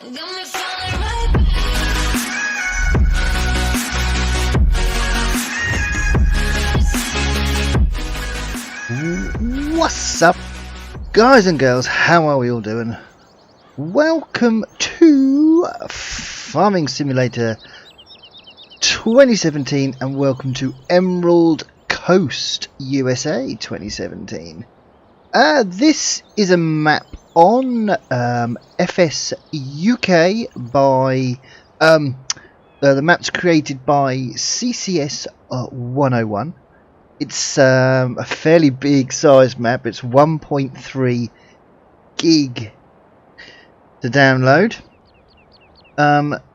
What's up, guys and girls? How are we all doing? Welcome to Farming Simulator 2017 and welcome to Emerald Coast USA 2017. This is a map on FS UK by the map's created by CCS 101. It's a fairly big size map. It's 1.3 gig to download.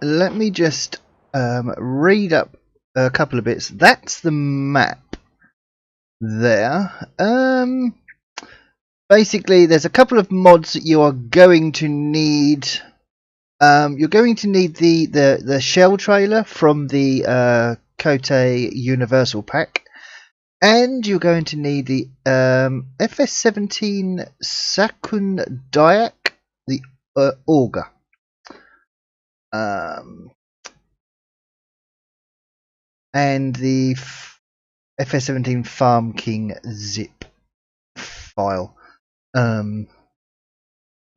Let me just read up a couple of bits. That's the map there. Basically, there's a couple of mods that you are going to need. You're going to need the shell trailer from the Cote Universal Pack. And you're going to need the FS17 Sakundayak, the auger. And the FS17 Farm King zip file. But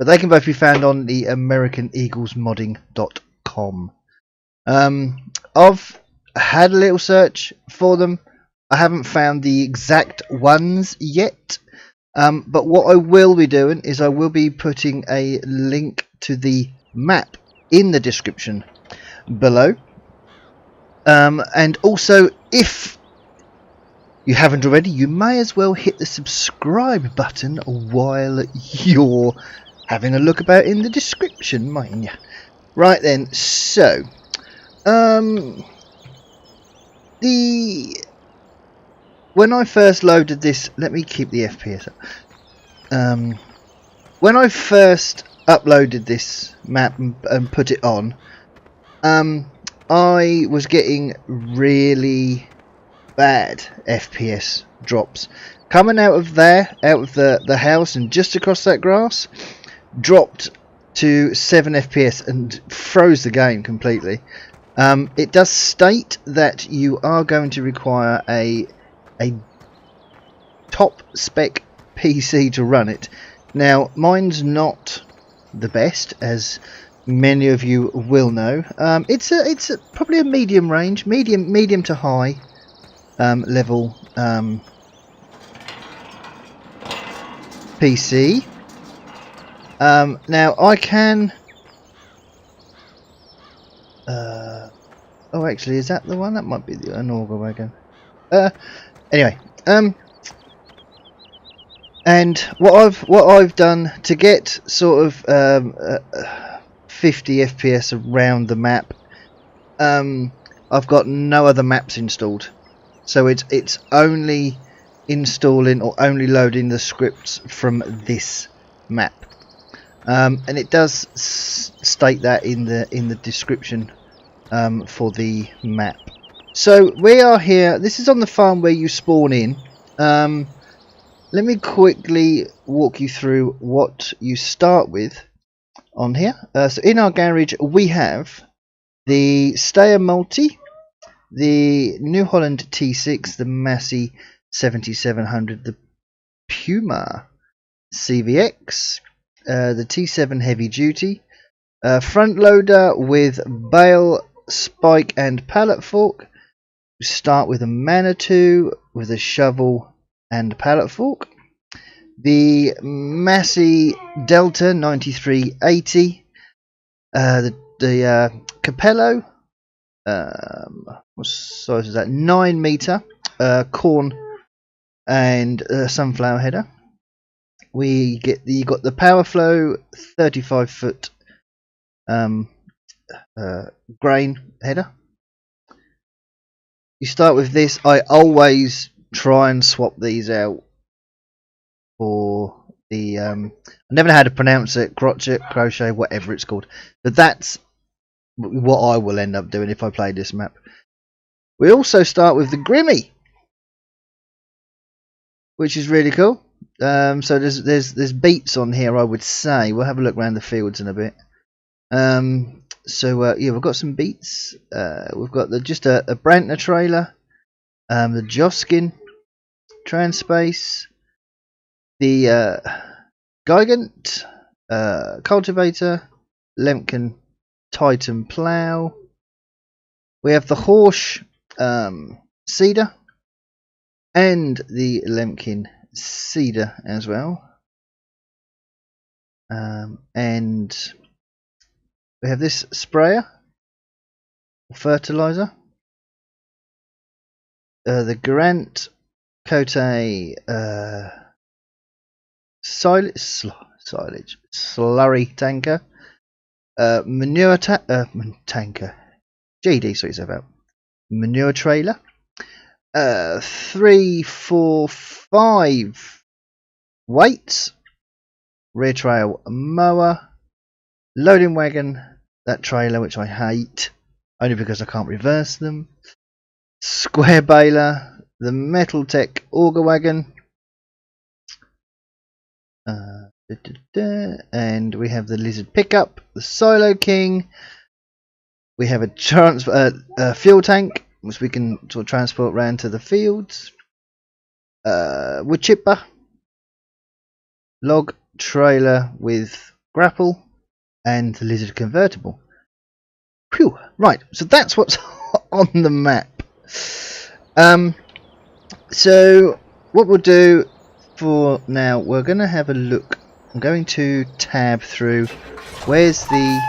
they can both be found on the AmericanEaglesModding.com. I've had a little search for them. I haven't found the exact ones yet, but what I will be doing is I will be putting a link to the map in the description below. And also, if you haven't already, you may as well hit the subscribe button while you're having a look about in the description, mightn't you? Right then, so when I first loaded this, let me keep the FPS up. When I first uploaded this map and put it on, I was getting really bad FPS drops. Coming out of there, out of the house and just across that grass, dropped to 7 FPS and froze the game completely. It does state that you are going to require a top spec PC to run it. Now mine's not the best, as many of you will know. It's probably a medium range, medium to high level PC. Now I can oh, actually, is that the one? That might be an auger wagon. Anyway, and what I've done to get sort of 50 FPS around the map, I've got no other maps installed, so it's only installing or only loading the scripts from this map, and it does state that in the description for the map. So we are here. This is on the farm where you spawn in. Let me quickly walk you through what you start with on here. So in our garage we have the Steyr Multi, the New Holland T6, the Massey 7700, the Puma CVX, the T7 Heavy Duty, front loader with bale, spike and pallet fork. Start with a Manitou with a shovel and pallet fork. The Massey Delta 9380. The Capello. What size is that? 9 meter corn and sunflower header. You got the Powerflow 35 foot grain header. You start with this. I always try and swap these out for the I never know how to pronounce it, crochet, whatever it's called, but that's what I will end up doing if I play this map. We also start with the Grimmy, which is really cool. So there's beets on here, I would say. We'll have a look around the fields in a bit. Yeah, we've got some beats. We've got just a Brantner trailer, the Joskin Transpace, the Gigant Cultivator, Lemken Titan Plough. We have the Horsch Seeder and the Lemken Seeder as well. And we have this sprayer, fertilizer, the Grant Cote silage slurry tanker, manure tanker, GD, so it's about manure trailer, 3, 4, 5 weights, rear trail mower, loading wagon, that trailer which I hate only because I can't reverse them, square baler, the Metal Tech auger wagon, and we have the Lizard pickup, the Silo King. We have a fuel tank which we can sort of transport around to the fields, wood chipper, log trailer with grapple, and the Lizard convertible. Phew, right, so that's what's on the map. So what we'll do for now, we're going to have a look. I'm going to tab through. Where's the...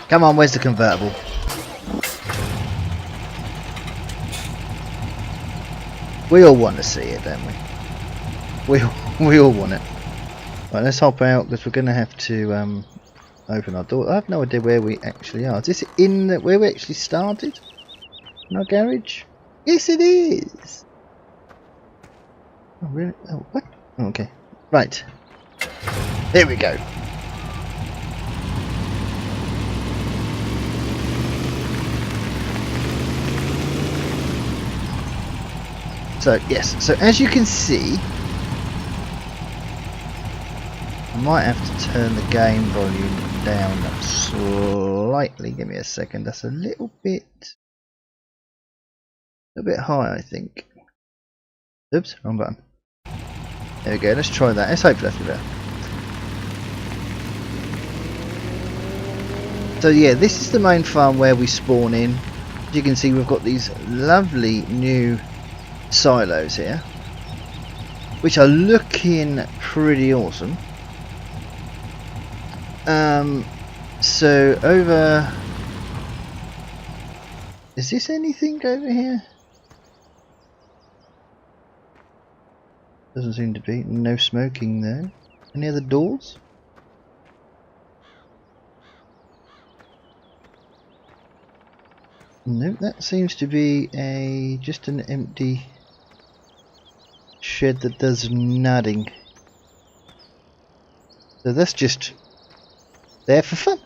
Come on, where's the convertible? We all want to see it, don't we? We all want it. Right, let's hop out because we're going to have to open our door. I have no idea where we actually are. Is this where we actually started? In our garage? Yes, it is. Oh, really? Oh, what? Oh, okay. Right. There we go. So, yes. So, as you can see, I might have to turn the game volume down slightly. Give me a second. That's a little bit high, I think. Oops, wrong button. There we go, let's try that. Let's hope that's better. So yeah, this is the main farm where we spawn in. As you can see, we've got these lovely new silos here, which are looking pretty awesome. So over... Is this anything over here? Doesn't seem to be. No smoking there. Any other doors? Nope, that seems to be just an empty shed that does nothing. So that's just there for fun.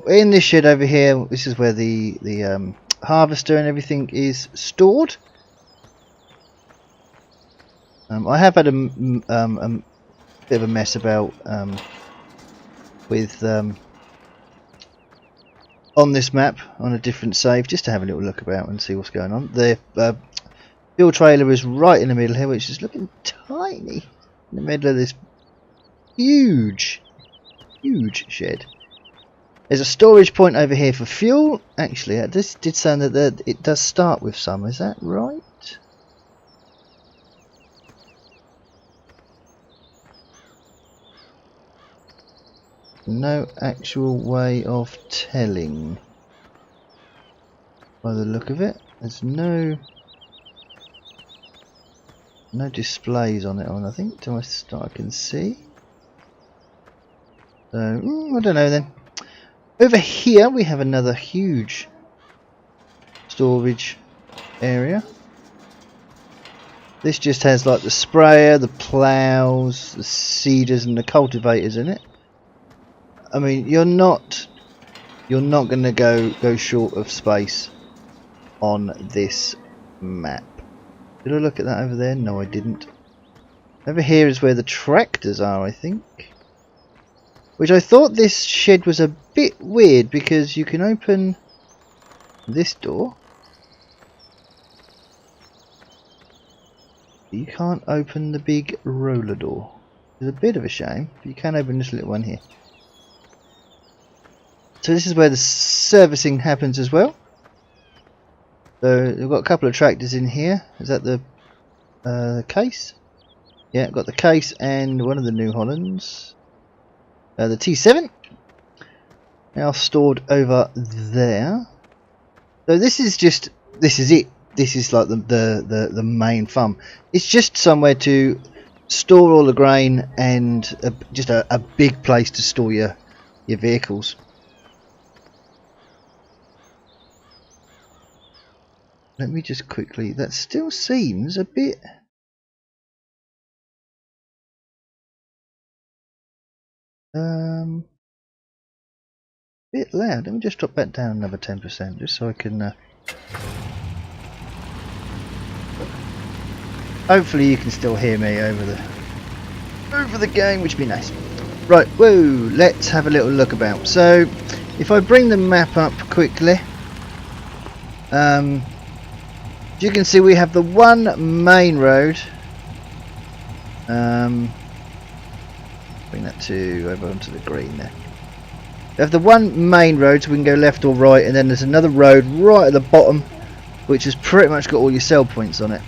In this shed over here, this is where the harvester and everything is stored. I have had a bit of a mess about with on this map on a different save, just to have a little look about and see what's going on. The fuel trailer is right in the middle here, which is looking tiny in the middle of this huge shed. There's a storage point over here for fuel. Actually, this did sound that it does start with some. Is that right? No actual way of telling by the look of it. There's no displays on it, I think, I can see. So I don't know then. Over here we have another huge storage area. This just has like the sprayer, the ploughs, the seeders and the cultivators in it. I mean, you're not going to go short of space on this map. Did I look at that over there? No, I didn't. Over here is where the tractors are, I think. which I thought this shed was a bit weird because you can open this door. You can't open the big roller door. It's a bit of a shame, but you can open this little one here. So this is where the servicing happens as well. So we've got a couple of tractors in here. Is that the case? Yeah, got the case and one of the New Hollands. The T7. Now stored over there. So this is it. This is like the main farm. It's just somewhere to store all the grain and just a big place to store your vehicles. Let me just quickly, that still seems a bit bit loud. Let me just drop that down another 10% just so I can hopefully you can still hear me over the game, which would be nice. Right, whoa, let's have a little look about. So if I bring the map up quickly, you can see we have the one main road. Bring that to over onto the green there. We have the one main road, so we can go left or right, and then there's another road right at the bottom, which has pretty much got all your sell points on it.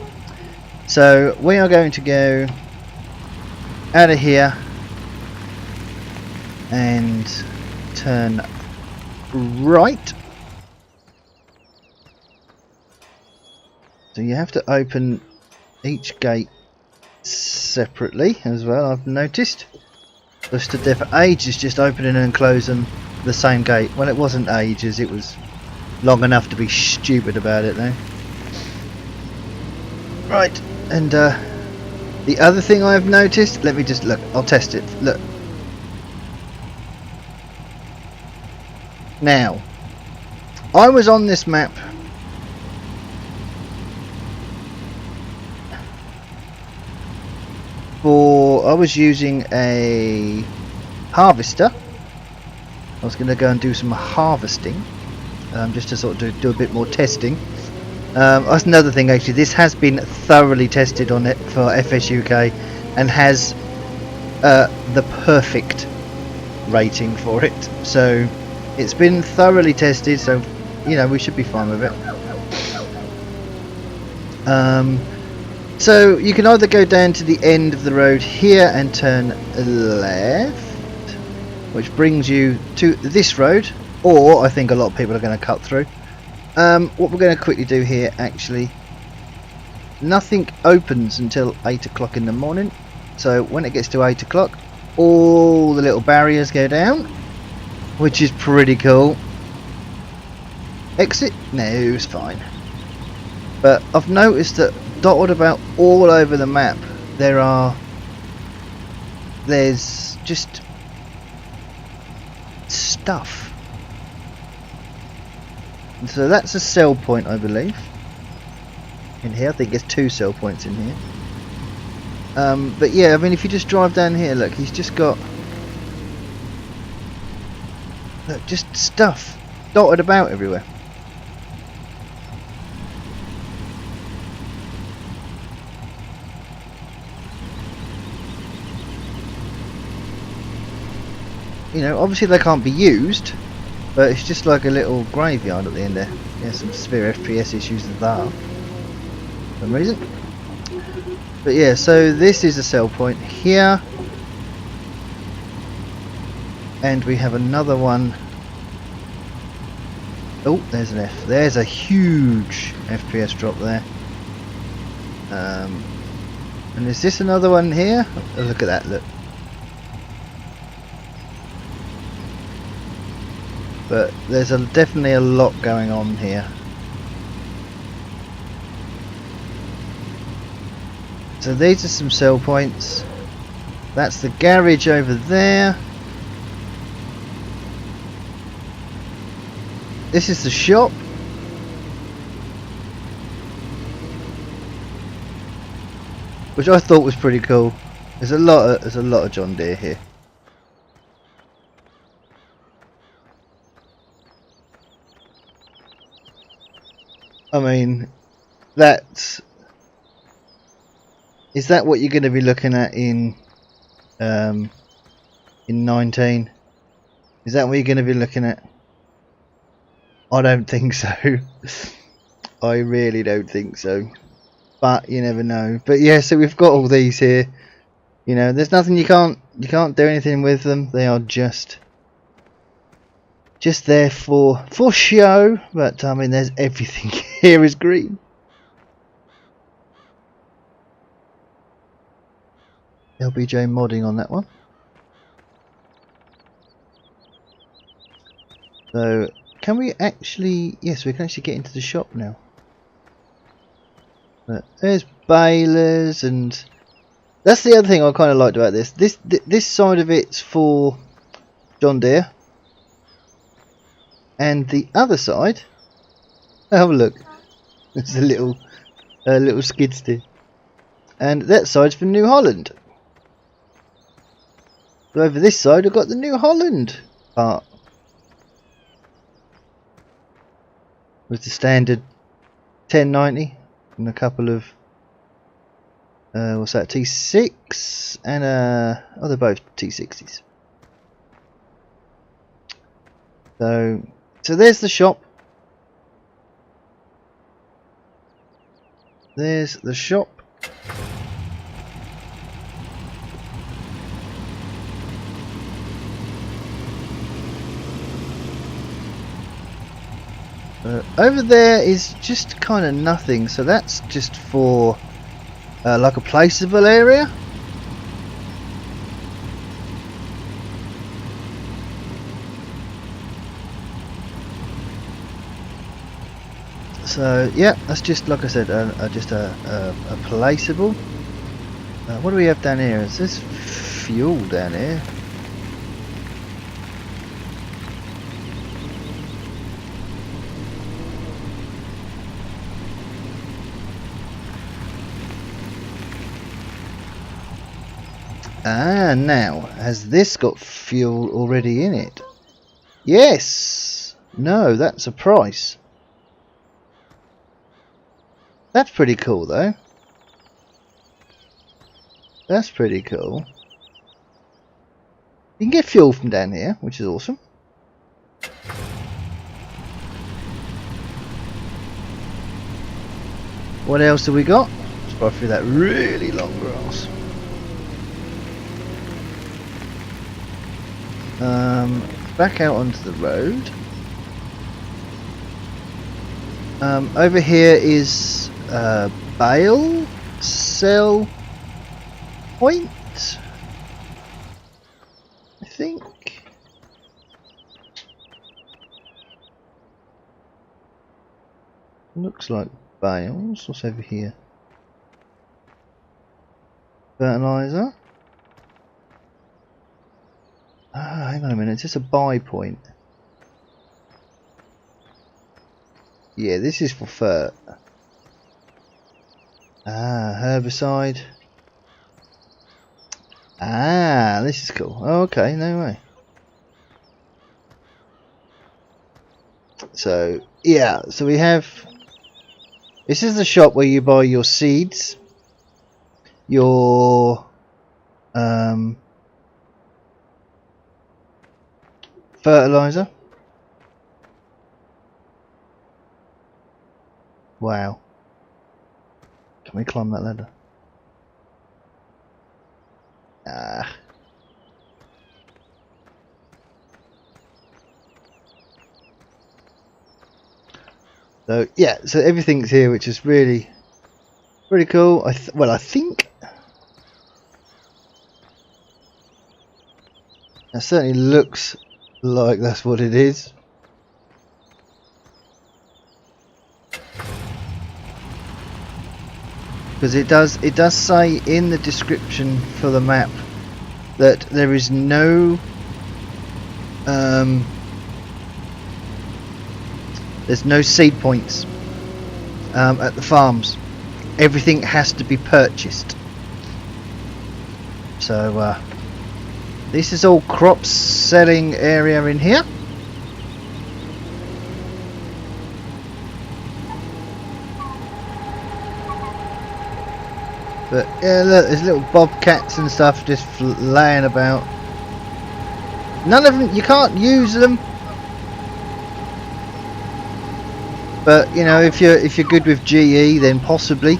So we are going to go out of here and turn right. So you have to open each gate separately as well, I've noticed. I stood there for ages just opening and closing the same gate. Well, it wasn't ages, it was long enough to be stupid about it though. Right, and the other thing I've noticed, let me just look, I'll test it. Look. Now, I was on this map I was using a harvester. I was going to go and do some harvesting, just to sort of do a bit more testing. That's another thing actually, this has been thoroughly tested on it for FSUK and has the perfect rating for it. So it's been thoroughly tested, so you know we should be fine with it. So you can either go down to the end of the road here and turn left, which brings you to this road, or I think a lot of people are going to cut through. What we're going to quickly do here, actually, nothing opens until 8 o'clock in the morning, so when it gets to 8 o'clock all the little barriers go down, which is pretty cool. Exit? No, it's fine. But I've noticed that dotted about all over the map there's just stuff. And so that's a sell point, I believe, in here. I think there's 2 sell points in here. But yeah, I mean, if you just drive down here, look, he's just got just stuff dotted about everywhere. You know, obviously they can't be used, but it's just like a little graveyard at the end there. Yeah, some severe FPS issues with that for some reason. But yeah, so this is a sell point here, and we have another one. Oh, there's an F. There's a huge FPS drop there. And is this another one here? Oh, look at that! Look. But there's definitely a lot going on here. So these are some sell points. That's the garage over there. This is the shop. Which I thought was pretty cool. There's a lot of John Deere here. I mean, that's... Is that what you're going to be looking at in 19? Is that what you're going to be looking at? I don't think so. I really don't think so. But you never know. But yeah, so we've got all these here. You know, there's nothing you can't do anything with them. They are just there for show. But I mean, there's everything here is green. LBJ modding on that one. So can we actually? Yes, we can actually get into the shop now. But there's balers, and that's the other thing I kind of liked about this. This side of it's for John Deere, and the other side. Oh look, there's a little skid steer, and that side's for New Holland. So over this side, I've got the New Holland part with the standard 1090 and a couple of what's that, T6 and oh, they're both T60s. So there's the shop. There's the shop. Over there is just kind of nothing, so that's just for like a placeable area. So yeah, that's just like I said, just a placeable. What do we have down here? Is this fuel down here? Ah, now, has this got fuel already in it? Yes! No, that's a price. That's pretty cool though. That's pretty cool. You can get fuel from down here, which is awesome. What else have we got? Let's go through that really long grass. Back out onto the road. Over here is bale sell point, I think. Looks like bales. What's over here? Fertilizer. Ah, hang on a minute, it's just a buy point. Yeah, this is for fert. Ah, herbicide. Ah, this is cool. Okay, no way. So, yeah, so we have... This is the shop where you buy your seeds, your... fertilizer. Wow. Can we climb that ladder? Ah. So yeah, so everything's here, which is really pretty cool. Well, I think that certainly looks like that's what it is. Because it does say in the description for the map that there is no there's no seed points at the farms. Everything has to be purchased. So this is all crops selling area in here. But yeah, look, there's little bobcats and stuff just laying about. None of them, you can't use them. But you know, if you're good with GE, then possibly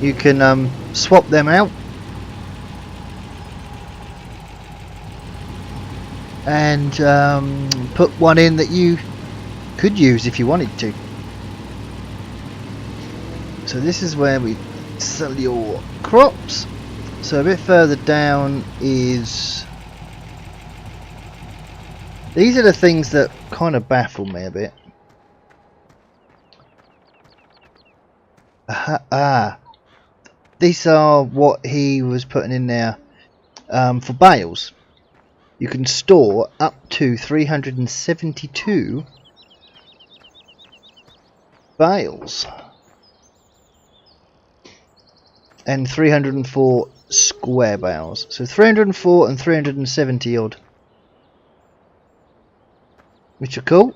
you can swap them out and put one in that you could use if you wanted to. So this is where we sell your crops. So a bit further down is, these are the things that kind of baffle me a bit. These are what he was putting in there for bales. You can store up to 372 bales and 304 square bales. So 304 and 370 odd, which are cool.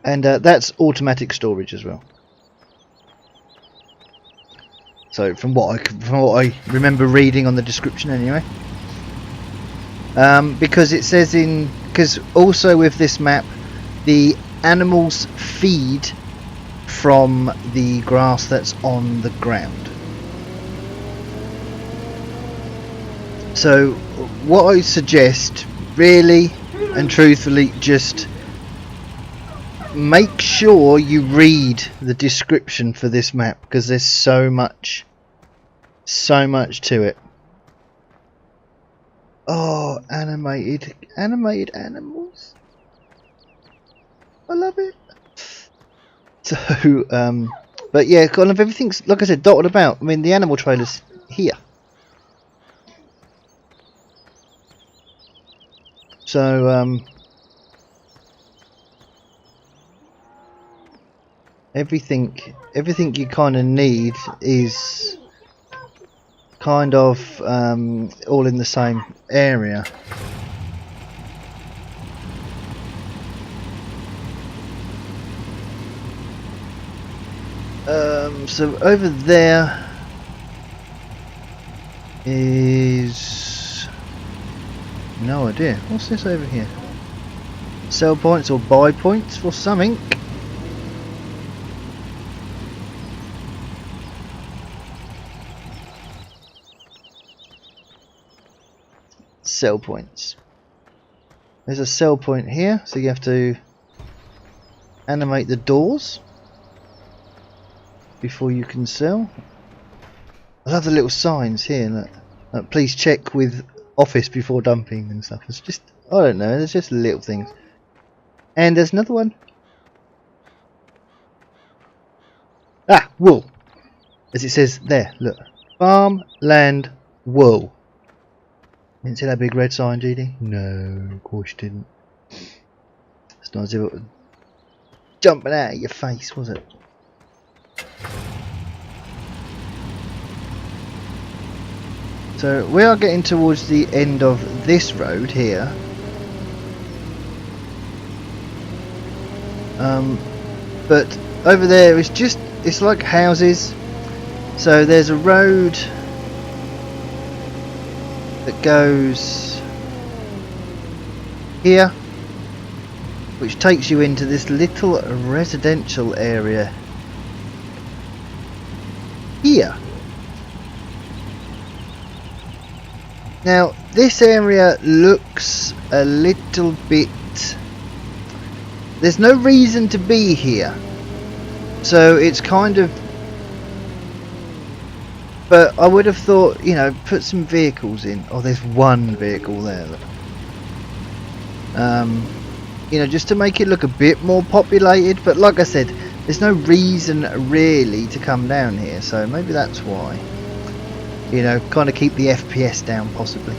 And that's automatic storage as well. So from what I remember reading on the description anyway. Because it says because also with this map, the animals feed from the grass that's on the ground. So what I suggest, really and truthfully, just make sure you read the description for this map, because there's so much to it. Oh, animated animals, I love it. So but yeah, kind of everything's, like I said, dotted about. I mean, the animal trailer's here. So everything you kind of need is kind of all in the same area. So over there is no idea. What's this over here? Sell points or buy points for something. Sell points. There's a sell point here, so you have to animate the doors before you can sell. I love the little signs here. Look, please check with office before dumping and stuff. It's just, I don't know, there's just little things. And there's another one. Ah, wool. As it says there, look. Farm, land, wool. You didn't see that big red sign, GD? No, of course you didn't. It's not as if it was jumping out of your face, was it? So we are getting towards the end of this road here. But over there is just, it's like houses. So there's a road that goes here, which takes you into this little residential area here. Now this area looks a little bit, there's no reason to be here, so it's kind of, but I would have thought, you know, put some vehicles in. Oh, there's one vehicle there. Look. You know, just to make it look a bit more populated. But like I said, there's no reason really to come down here, so maybe that's why. You know, kind of keep the FPS down possibly.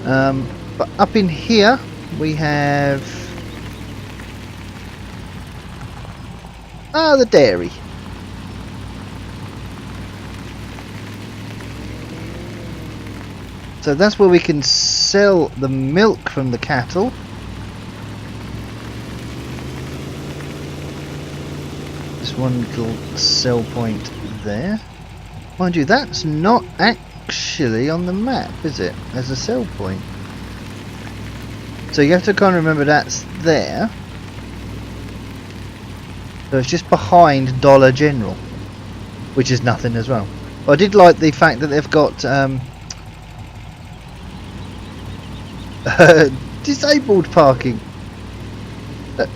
But up in here we have the dairy. So that's where we can sell the milk from the cattle. Just one little sell point there. Mind you, that's not actually on the map, is it? As a sell point. So you have to kind of remember that's there. So it's just behind Dollar General, which is nothing as well. I did like the fact that they've got disabled parking. Look,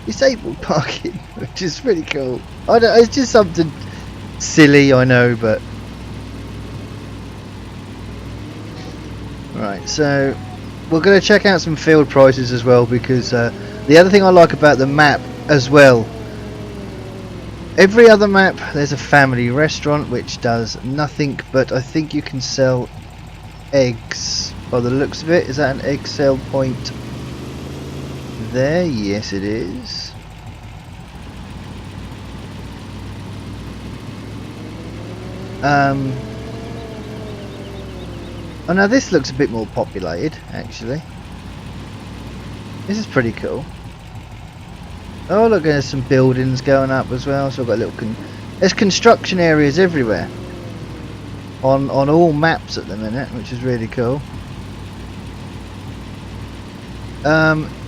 disabled parking, which is pretty cool. I don't, it's just something silly, I know, but right. So we're going to check out some field prices as well, because the other thing I like about the map as well. Every other map there's a family restaurant which does nothing, but I think you can sell eggs by the looks of it. Is that an egg sale point there? Yes, it is. Oh, now this looks a bit more populated actually. This is pretty cool. Oh look, there's some buildings going up as well. So I've got a little there's construction areas everywhere on all maps at the minute, which is really cool.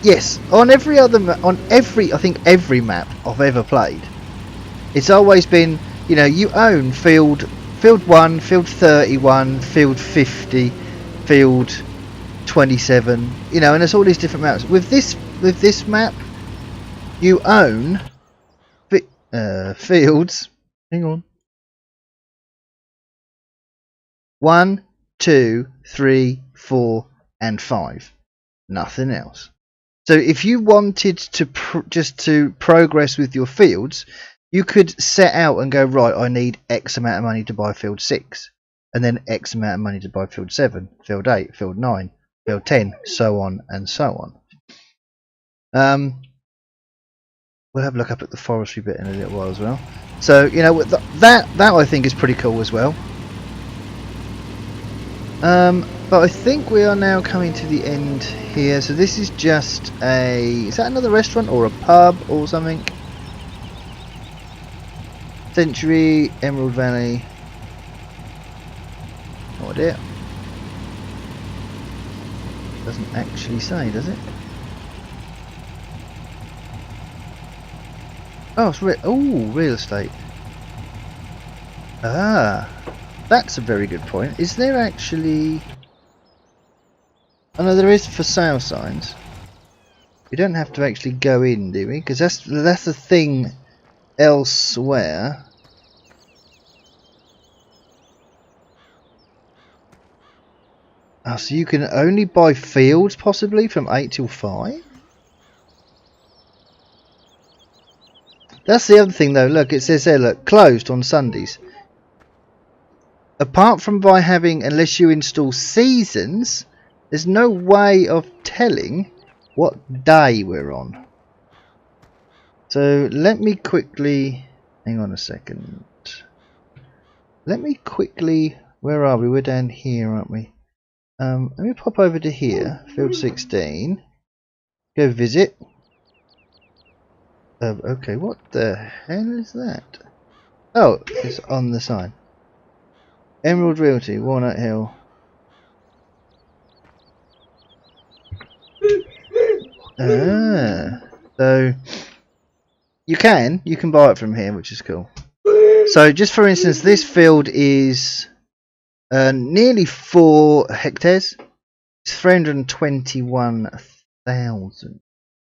Yes, on every other I think every map I've ever played, it's always been, you know, you own field 1, field 31, field 50, field 27, you know, and there's all these different maps. With this map, you own fields. Hang on. 1, 2, 3, 4, and 5. Nothing else. So if you wanted to just to progress with your fields, you could set out and go, right, I need X amount of money to buy field 6, and then X amount of money to buy field 7, field 8, field 9, field 10, so on and so on. We'll have a look up at the forestry bit in a little while as well. So, you know, that I think is pretty cool as well. But I think we are now coming to the end here. So this is just is that another restaurant or a pub or something? Century, Emerald Valley. Oh dear. Doesn't actually say, does it? Oh, it's real estate. Ah, that's a very good point. Is there actually? Oh no, there is for sale signs. We don't have to actually go in, do we? Because that's a thing elsewhere. Oh, so you can only buy fields possibly from 8 till 5? That's the other thing though, look, it says there, look, closed on Sundays. Apart from by having, unless you install seasons, there's no way of telling what day we're on. So let me quickly, hang on a second. Let me quickly, where are we? We're down here, aren't we? Let me pop over to here, field 16. Go visit. Okay, what the hell is that? Oh, it's on the sign. Emerald Realty, Walnut Hill. Ah, so you can buy it from here, which is cool. So just for instance, this field is nearly 4 hectares. It's 321,000,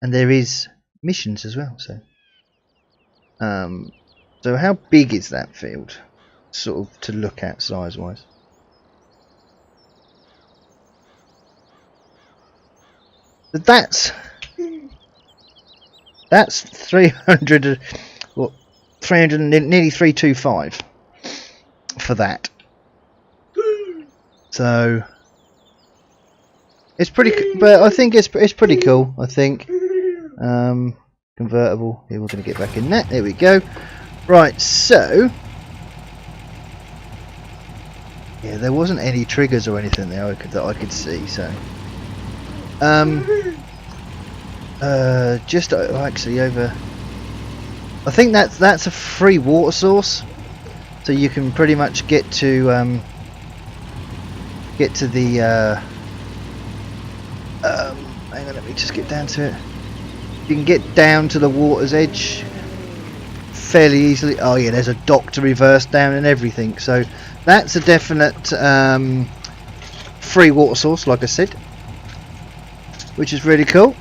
and there is missions as well. So how big is that field, sort of to look at size wise? But that's 300, well, 300, nearly 325 for that. So it's pretty, but I think it's pretty cool. I think convertible. Here, we're going to get back in that. There we go. Right, so Yeah, there wasn't any triggers or anything there that I could see. So, just actually over. I think that's a free water source, so you can pretty much get to the. Hang on, let me just get down to it. You can get down to the water's edge fairly easily. Oh yeah, there's a dock to reverse down and everything. So that's a definite free water source, like I said, which is really cool.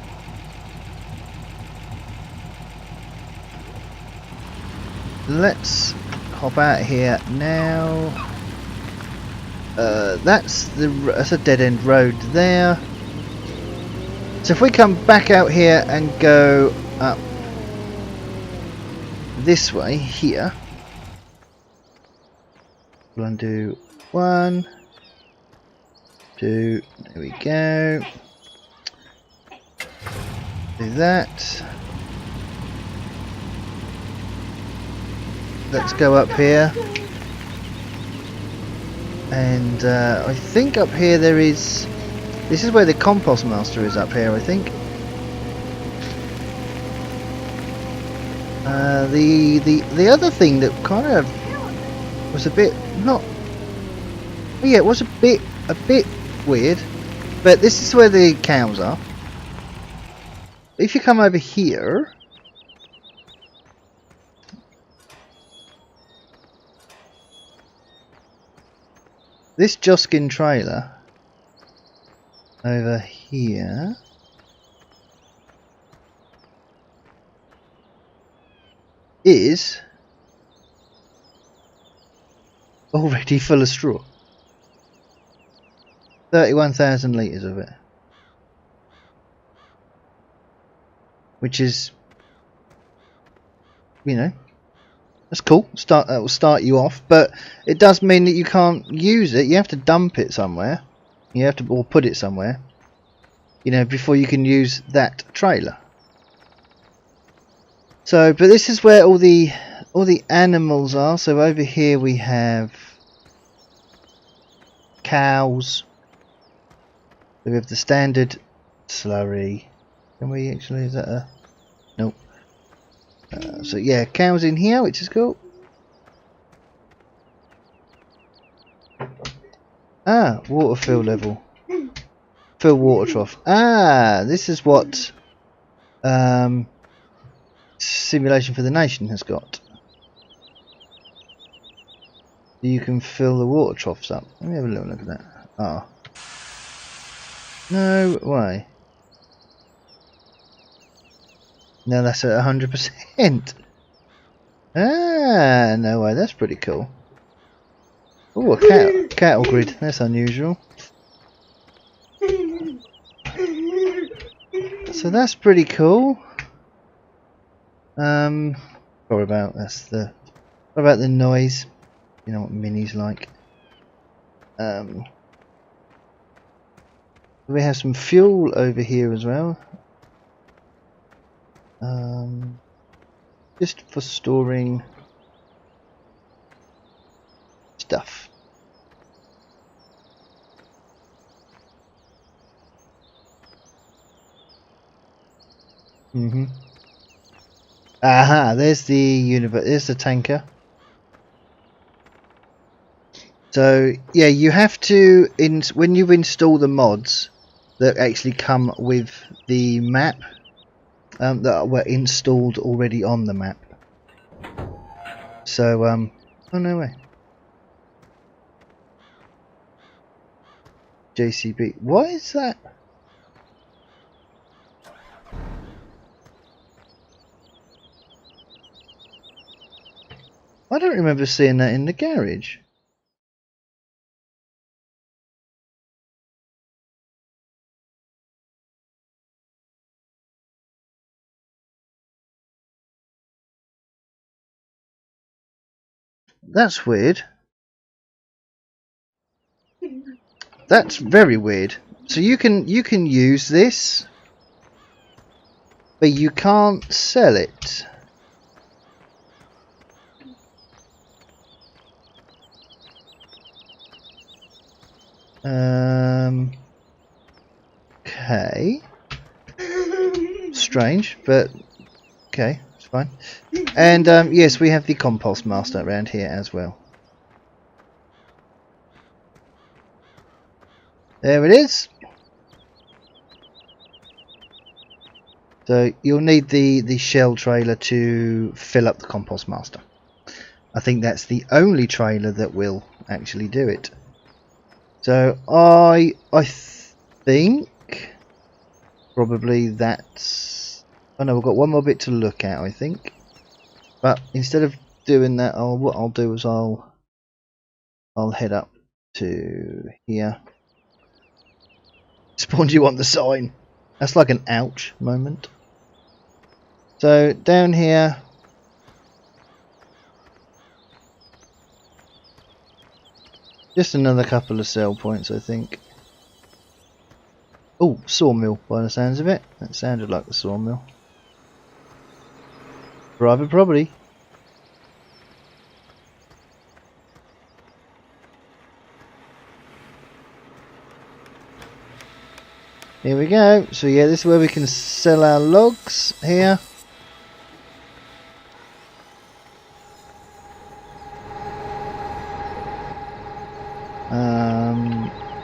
Let's hop out here now. That's a dead end road there. So if we come back out here and go up this way here, we'll undo 1, 2, there we go. Do that. Let's go up here. And I think up here there is. This is where the compost master is up here, I think. The other thing that kind of was a bit not. Yeah, it was a bit weird. But this is where the cows are. If you come over here. This Joskin trailer over here is already full of straw. 31,000 litres of it. Which is, you know, that's cool. That will start you off, but it does mean that you can't use it. You have to dump it somewhere. You have to, or put it somewhere, you know, before you can use that trailer. So, but this is where all the animals are. So over here we have cows. We have the standard slurry. Can we actually, is that a, nope. So yeah, cows in here, which is cool. Ah, water fill level. Fill water trough. Ah, this is what Simulation for the Nation has got. You can fill the water troughs up. Let me have a little look at that. Ah. No way. No, that's at 100%. Ah, no way. That's pretty cool. Oh, a cattle grid. That's unusual. So that's pretty cool. Sorry about the noise. You know what Mini's like. We have some fuel over here as well. Just for storing stuff. Aha, there's there's the tanker. So yeah, you have to when you install the mods that actually come with the map that were installed already on the map. So oh no way. JCB. What is that? I don't remember seeing that in the garage. That's weird. That's very weird. So you can use this, but you can't sell it. Okay. Strange, but okay, it's fine. And yes, we have the compost master around here as well. There it is. So you'll need the shell trailer to fill up the compost master. I think that's the only trailer that will actually do it. So I think probably that's. Oh no, we've got one more bit to look at, I think. But instead of doing that, what I'll do is I'll head up to here. Spawned you on the sign. That's like an ouch moment. So down here, just another couple of sell points, I think. Oh, sawmill by the sounds of it. That sounded like the sawmill. Private property. Here we go. So yeah, this is where we can sell our logs here.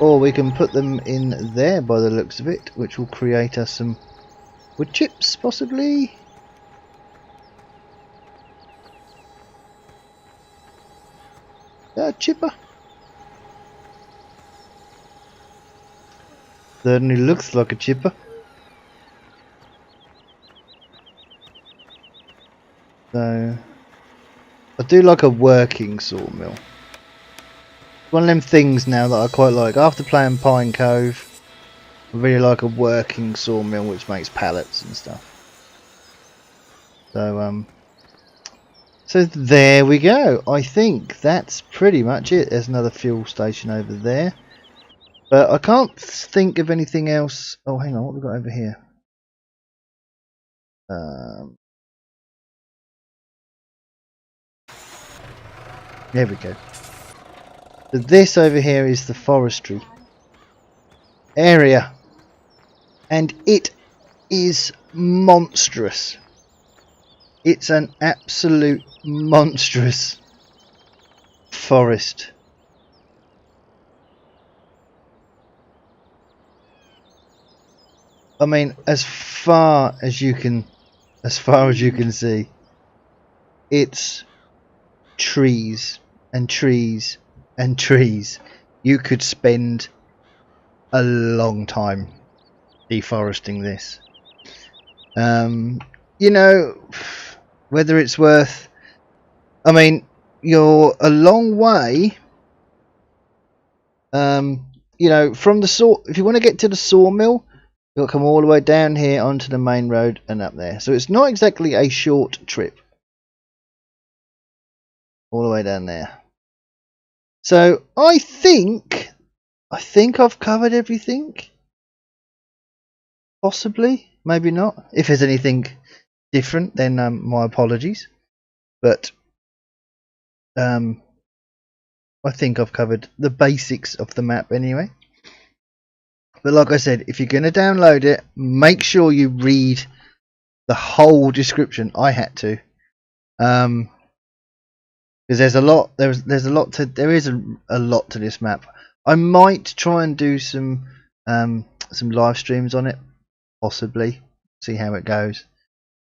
Or we can put them in there by the looks of it, which will create us some wood chips, possibly. Chipper. Certainly looks like a chipper. So, I do like a working sawmill. One of them things now that I quite like. After playing Pine Cove, I really like a working sawmill which makes pallets and stuff. So, so there we go. I think that's pretty much it. There's another fuel station over there. But I can't think of anything else. Oh, hang on, what have we got over here? There we go. So this over here is the Forestry Area. And it is monstrous. It's an absolute monstrous forest. I mean, as far as you can see, it's trees and trees and trees. You could spend a long time deforesting this. You know, whether it's worth. I mean, you're a long way. You know, from the if you want to get to the sawmill, you'll come all the way down here onto the main road and up there. So it's not exactly a short trip. All the way down there. So I think I've covered everything. Possibly, maybe not. If there's anything different, then my apologies. But I think I've covered the basics of the map anyway. But like I said, if you're going to download it, make sure you read the whole description. I had to, because there's a lot. There is a lot to this map. I might try and do some live streams on it, possibly. See how it goes.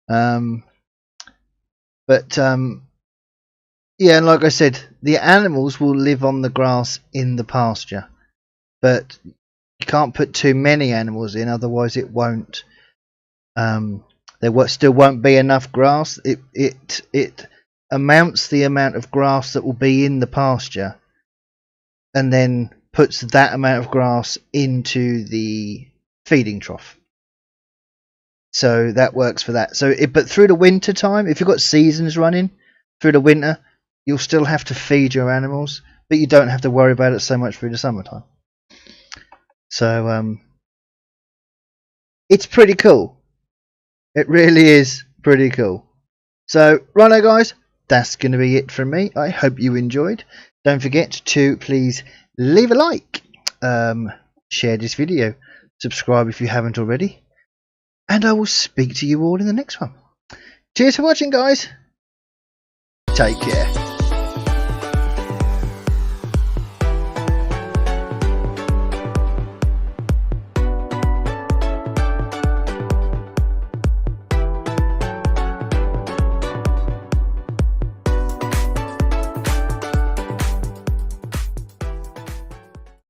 But yeah, and like I said, the animals will live on the grass in the pasture, but you can't put too many animals in, otherwise it won't. There still won't be enough grass. It amounts the amount of grass that will be in the pasture, and then puts that amount of grass into the feeding trough. So that works for that. So, but through the winter time, if you've got seasons running through the winter, you'll still have to feed your animals, but you don't have to worry about it so much through the summertime. So it's pretty cool. It really is pretty cool. So righto guys, that's going to be it from me. I hope you enjoyed. Don't forget to please leave a like share this video, subscribe if you haven't already, and I will speak to you all in the next one. Cheers for watching, guys. Take care.